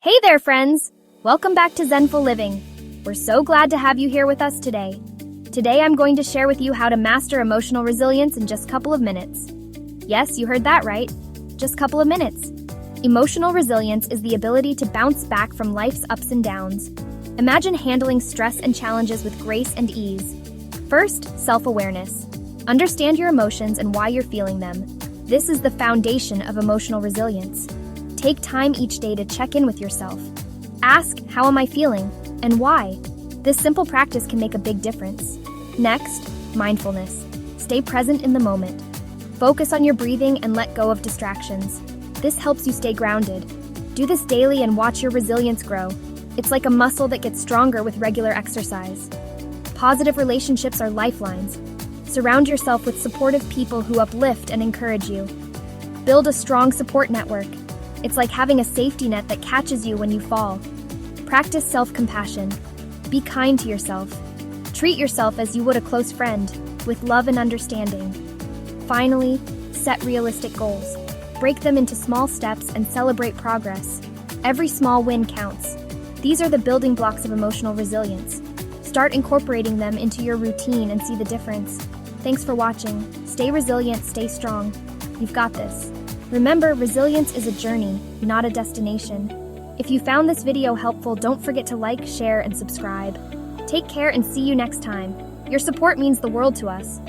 Hey there, friends! Welcome back to Zenful Living. We're so glad to have you here with us today. Today I'm going to share with you how to master emotional resilience in just a couple of minutes. Yes, you heard that right. Just a couple of minutes. Emotional resilience is the ability to bounce back from life's ups and downs. Imagine handling stress and challenges with grace and ease. First, self-awareness. Understand your emotions and why you're feeling them. This is the foundation of emotional resilience. Take time each day to check in with yourself. Ask, how am I feeling, and why? This simple practice can make a big difference. Next, mindfulness. Stay present in the moment. Focus on your breathing and let go of distractions. This helps you stay grounded. Do this daily and watch your resilience grow. It's like a muscle that gets stronger with regular exercise. Positive relationships are lifelines. Surround yourself with supportive people who uplift and encourage you. Build a strong support network. It's like having a safety net that catches you when you fall. Practice self-compassion. Be kind to yourself. Treat yourself as you would a close friend, with love and understanding. Finally, set realistic goals. Break them into small steps and celebrate progress. Every small win counts. These are the building blocks of emotional resilience. Start incorporating them into your routine and see the difference. Thanks for watching. Stay resilient, stay strong. You've got this. Remember, resilience is a journey, not a destination. If you found this video helpful, don't forget to like, share, and subscribe. Take care and see you next time. Your support means the world to us.